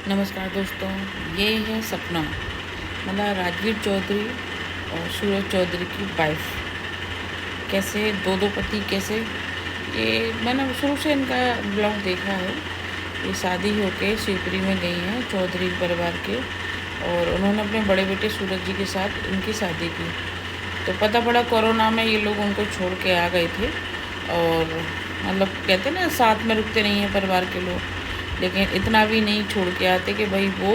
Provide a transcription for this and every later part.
नमस्कार दोस्तों, ये है सपना मतलब राजवीर चौधरी और सूरज चौधरी की वाइफ। कैसे दो दो पति कैसे, ये मैंने शुरू से इनका ब्लॉग देखा है। ये शादी होके शिवपुरी में गई हैं चौधरी परिवार के, और उन्होंने अपने बड़े बेटे सूरज जी के साथ इनकी शादी की। तो पता पड़ा कोरोना में ये लोग उनको छोड़ के आ गए थे। और मतलब कहते हैं ना, साथ में रुकते नहीं हैं परिवार के लोग, लेकिन इतना भी नहीं छोड़ के आते कि भाई वो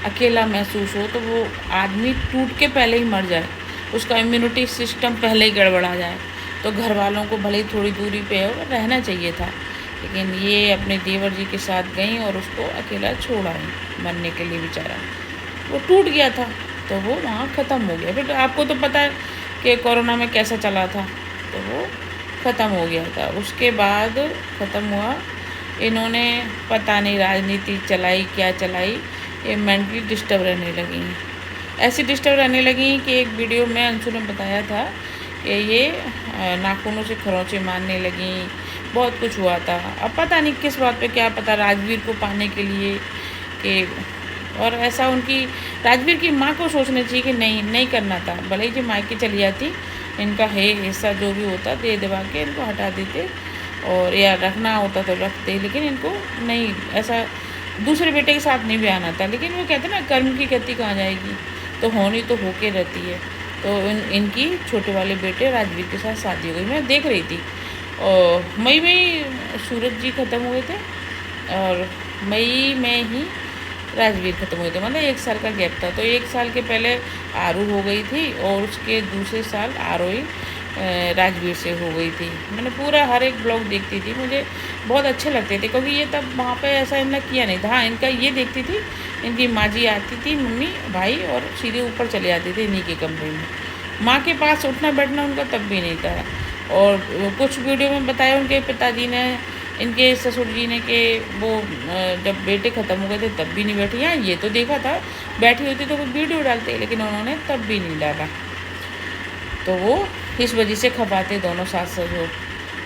अकेला महसूस हो, तो वो आदमी टूट के पहले ही मर जाए, उसका इम्यूनिटी सिस्टम पहले ही गड़बड़ा जाए। तो घर वालों को भले ही थोड़ी दूरी पे हो रहना चाहिए था, लेकिन ये अपने देवर जी के साथ गई और उसको अकेला छोड़ आई मरने के लिए। बेचारा वो टूट गया था, तो वो वहाँ ख़त्म हो गया। फिर आपको तो पता है कि कोरोना में कैसा चला था, तो वो ख़त्म हो गया था। उसके बाद ख़त्म हुआ, इन्होंने पता नहीं राजनीति चलाई क्या चलाई, ये मेंटली डिस्टर्ब रहने लगी। ऐसी डिस्टर्ब रहने लगी कि एक वीडियो में अंशु ने बताया था कि ये नाखूनों से खरोंचे मारने लगी, बहुत कुछ हुआ था। अब पता नहीं किस बात पे, क्या पता राजवीर को पाने के लिए कि, और ऐसा उनकी राजवीर की माँ को सोचना चाहिए कि नहीं नहीं करना था। भले ही जो मायके चली जाती, इनका है हिस्सा जो भी होता दे दबा के इनको हटा देते, और या रखना होता तो रखते, लेकिन इनको नहीं, ऐसा दूसरे बेटे के साथ नहीं बयाना था। लेकिन वो कहते ना, कर्म की गति कहाँ जाएगी, तो होनी तो होके रहती है। तो इनकी छोटे वाले बेटे राजवीर के साथ शादी हो गई। मैं देख रही थी, और मई में ही सूरज जी ख़त्म हुए थे, और मई में ही राजवीर ख़त्म हुए थे। मतलब 1 साल का गैप था। तो 1 साल के पहले आरू हो गई थी, और उसके दूसरे साल आरोही राजवीर से हो गई थी। मैंने पूरा हर एक ब्लॉग देखती थी, मुझे बहुत अच्छे लगते थे, क्योंकि ये तब वहाँ पे ऐसा इन्होंने किया नहीं था। हाँ, इनका ये देखती थी, इनकी माँ जी आती थी, मम्मी भाई, और सीधे ऊपर चले जाते थे इन्हीं के कमरे में। माँ के पास उठना बैठना उनका तब भी नहीं था। और कुछ वीडियो में बताया उनके पिताजी ने, इनके ससुर जी ने, कि वो जब बेटे ख़त्म हो गए थे तब भी नहीं बैठी। हाँ, ये तो देखा था, बैठी होती तो वो वीडियो डालते, लेकिन उन्होंने तब भी नहीं डाला। तो वो इस वजह से खपाते दोनों सास ससुर।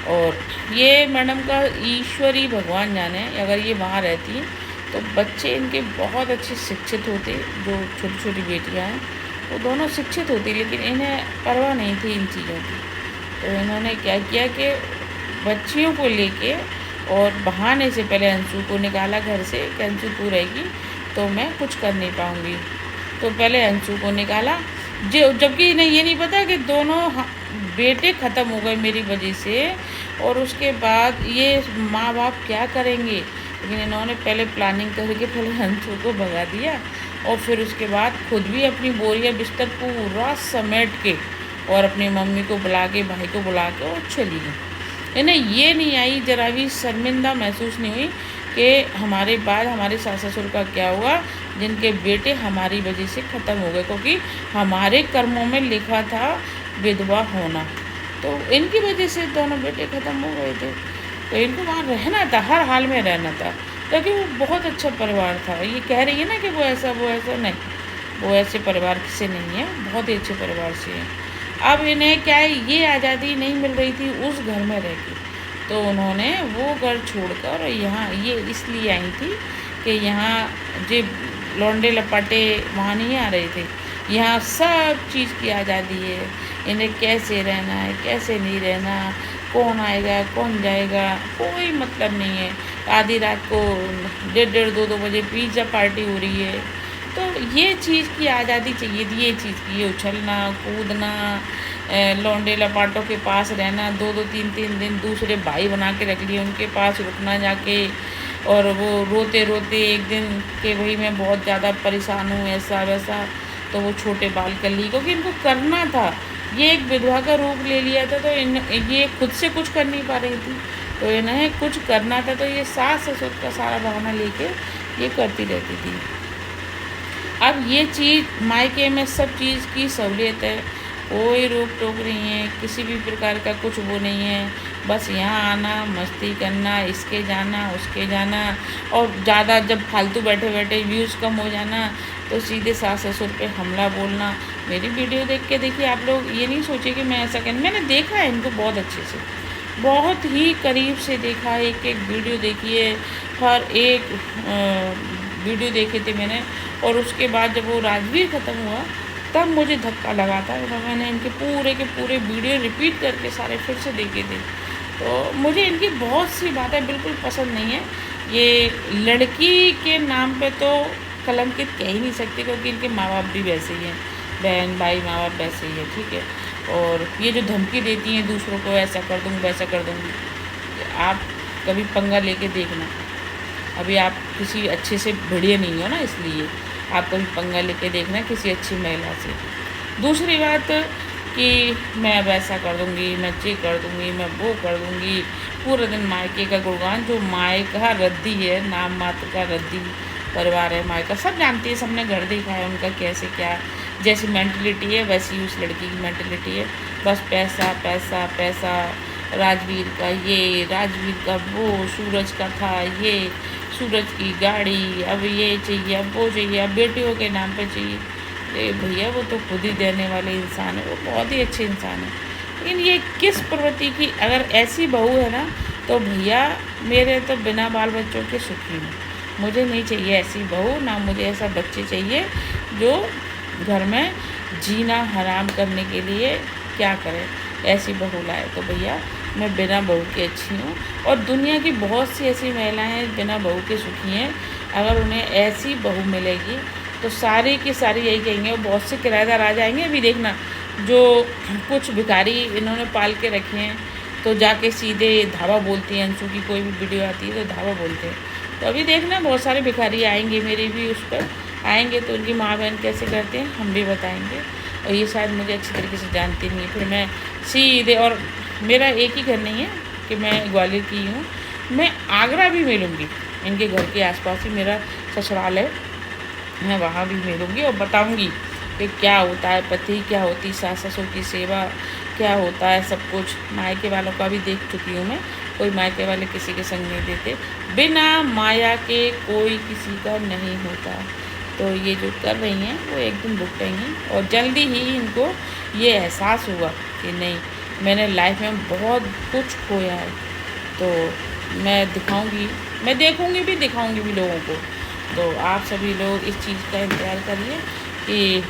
और ये मैडम का ईश्वरी भगवान जाने, अगर ये वहाँ रहती तो बच्चे इनके बहुत अच्छे शिक्षित होते। जो छोटी छोटी बेटियाँ हैं वो दोनों शिक्षित होती, लेकिन इन्हें परवाह नहीं थी इन चीज़ों की। तो इन्होंने क्या किया कि बच्चियों को लेके, और बहाने से पहले अंशु को निकाला घर से कि अंशु तू रहेगी तो मैं कुछ कर नहीं पाऊँगी। तो पहले अंशु को निकाला, जो जबकि इन्हें ये नहीं पता कि दोनों बेटे ख़त्म हो गए मेरी वजह से, और उसके बाद ये माँ बाप क्या करेंगे। लेकिन इन्होंने पहले प्लानिंग करके पहले अंशु को भगा दिया, और फिर उसके बाद खुद भी अपनी बोरिया बिस्तर पूरा समेट के, और अपनी मम्मी को बुला के, भाई को बुला के, और चली गई। इन्हें ये नहीं आई, जरा भी शर्मिंदा महसूस नहीं हुई कि हमारे बाद हमारे सास ससुर का क्या हुआ, जिनके बेटे हमारी वजह से ख़त्म हो गए, क्योंकि हमारे कर्मों में लिखा था विधवा होना। तो इनकी वजह से दोनों बेटे ख़त्म हो गए थे। तो इनको वहाँ रहना था, हर हाल में रहना था, क्योंकि वो बहुत अच्छा परिवार था। ये कह रही है ना कि वो ऐसा नहीं, वो ऐसे परिवार से नहीं है, बहुत ही अच्छे परिवार से है। अब इन्हें क्या है, ये आज़ादी नहीं मिल रही थी उस घर में रह के, तो उन्होंने वो घर छोड़कर यहाँ ये इसलिए आई थी कि यहाँ जे लौंडे लपाटे वहाँ नहीं आ रहे थे। यहाँ सब चीज़ की आज़ादी है, इन्हें कैसे रहना है, कैसे नहीं रहना, कौन आएगा कौन जाएगा, कोई मतलब नहीं है। आधी रात को 1:30-2 बजे पिज़्ज़ा पार्टी हो रही है। तो ये चीज़ की आज़ादी चाहिए थी, ये चीज़ की, ये उछलना कूदना, लौंडे लपाटों के पास रहना, 2-2 3-3 दिन दूसरे भाई बना के रख लिए, उनके पास रुकना जाके, और वो रोते रोते एक दिन कि भाई मैं बहुत ज़्यादा परेशान हूँ, ऐसा वैसा, तो वो छोटे बाल कर ली, क्योंकि इनको करना था। ये एक विधवा का रूप ले लिया था, तो ये खुद से कुछ कर नहीं पा रही थी, तो इन्हें कुछ करना था, तो ये सास ससुर का सारा बहाना लेके ये करती रहती थी। अब ये चीज़ मायके में सब चीज़ की सहूलियत है, कोई रोक टोक नहीं है, किसी भी प्रकार का कुछ वो नहीं है। बस यहाँ आना, मस्ती करना, इसके जाना उसके जाना, और ज़्यादा जब फालतू बैठे बैठे व्यूज़ कम हो जाना, तो सीधे सास ससुर पे हमला बोलना। मेरी वीडियो देख के देखिए, आप लोग ये नहीं सोचे कि मैं ऐसा कहूँ, मैंने देखा है इनको बहुत अच्छे से, बहुत ही करीब से देखा, एक एक वीडियो देखी है, हर एक वीडियो देखे थे मैंने। और उसके बाद जब वो राजवीर ख़त्म हुआ तब मुझे धक्का लगा था, तो मैंने इनके पूरे के पूरे वीडियो रिपीट करके सारे फिर से देखे थे। तो मुझे इनकी बहुत सी बातें बिल्कुल पसंद नहीं है। ये लड़की के नाम पे तो कलंकित कह ही नहीं सकते, क्योंकि इनके माँ बाप भी वैसे ही हैं, बहन भाई माँ बाप वैसे ही है, ठीक है। और ये जो धमकी देती हैं दूसरों को, ऐसा कर दूँगी वैसा कर दूँगी, आप कभी पंगा लेके देखना। अभी आप किसी अच्छे से भिड़े नहीं हो ना, इसलिए आप कभी पंगा लेके देखना किसी अच्छी महिला से। दूसरी बात कि मैं अब ऐसा कर दूँगी, मैं ये कर दूँगी, मैं वो कर दूँगी, पूरे दिन मायके का गुणगान। जो मायका रद्दी है, नाम मात्र का रद्दी परिवार है मायका, सब जानती है, सबने घर देखा है उनका कैसे क्या, जैसी मेंटलिटी है वैसी उस लड़की की मेंटलिटी है। बस पैसा पैसा पैसा, राजवीर का ये, राजवीर का वो, सूरज का था ये, सूरज की गाड़ी, अब ये चाहिए, अब वो चाहिए, अब बेटियों के नाम पे चाहिए। अरे भैया वो तो खुद ही देने वाले इंसान है, वो बहुत ही अच्छे इंसान है। लेकिन ये किस प्रवृत्ति की, अगर ऐसी बहू है ना तो भैया मेरे तो बिना बाल बच्चों के सुखी हूँ। मुझे नहीं चाहिए ऐसी बहू, ना मुझे ऐसा बच्चे चाहिए जो घर में जीना हराम करने के लिए क्या करे, ऐसी बहू लाए। तो भैया मैं बिना बहू के अच्छी हूँ। और दुनिया की बहुत सी ऐसी महिलाएं हैं बिना बहू के सुखी हैं। अगर उन्हें ऐसी बहू मिलेगी तो सारी की सारी यही कहेंगे। और बहुत से किराएदार आ जाएंगे, अभी देखना, जो कुछ भिखारी इन्होंने पाल के रखे हैं तो जाके सीधे धावा बोलती हैं। अंशु की कोई भी वीडियो आती है तो धावा बोलते हैं। तो अभी देखना बहुत सारे भिखारी आएंगे, मेरे भी उस पर आएंगे, तो उनकी माँ बहन कैसे करते हैं हम भी बताएंगे। और ये शायद मुझे अच्छी तरीके से जानती नहीं है, फिर मैं सीधे, और मेरा एक ही घर नहीं है कि मैं ग्वालियर की हूँ, मैं आगरा भी मिलूँगी, इनके घर के आसपास ही मेरा ससुराल है, मैं वहाँ भी मिलूँगी और बताऊँगी कि क्या होता है पति, क्या होती सास ससुर की सेवा, क्या होता है सब कुछ। मायके वालों का भी देख चुकी हूँ मैं, कोई मायके वाले किसी के संग नहीं देते, बिना माया के कोई किसी का नहीं होता। तो ये जो कर रही हैं वो एक दिन भुगतेंगी, और जल्दी ही इनको ये एहसास हुआ कि नहीं, मैंने लाइफ में बहुत कुछ खोया है। तो मैं दिखाऊंगी, मैं देखूंगी भी, दिखाऊंगी भी लोगों को। तो आप सभी लोग इस चीज़ का इंतज़ार करिए कि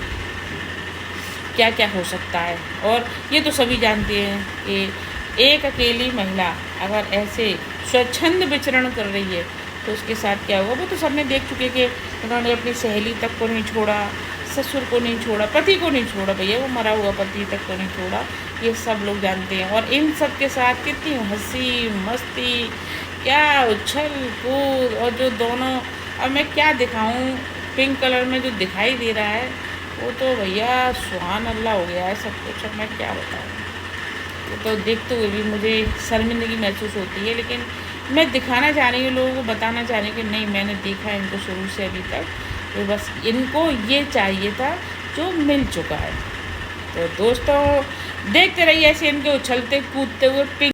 क्या क्या हो सकता है। और ये तो सभी जानते हैं कि एक अकेली महिला अगर ऐसे स्वच्छंद विचरण कर रही है तो उसके साथ क्या होगा, वो तो सबने देख चुके कि उन्होंने अपनी सहेली तक को नहीं छोड़ा, ससुर को नहीं छोड़ा, पति को नहीं छोड़ा, भैया वो मरा हुआ पति तक को नहीं छोड़ा, ये सब लोग जानते हैं। और इन सब के साथ कितनी हंसी मस्ती, क्या उछल कूद, और जो दोनों, अब मैं क्या दिखाऊं, पिंक कलर में जो दिखाई दे रहा है वो तो भैया सुहान अल्लाह हो गया है सब कुछ। अब मैं क्या बताऊँ, तो देखते हुए भी मुझे शर्मिंदगी महसूस होती है। लेकिन मैं दिखाना चाह रही हूँ लोगों को, बताना चाह रही हूँ कि नहीं, मैंने देखा है इनको शुरू से अभी तक, तो बस इनको ये चाहिए था जो मिल चुका है। तो दोस्तों देखते रहिए ऐसे इनके उछलते कूदते हुए पिंक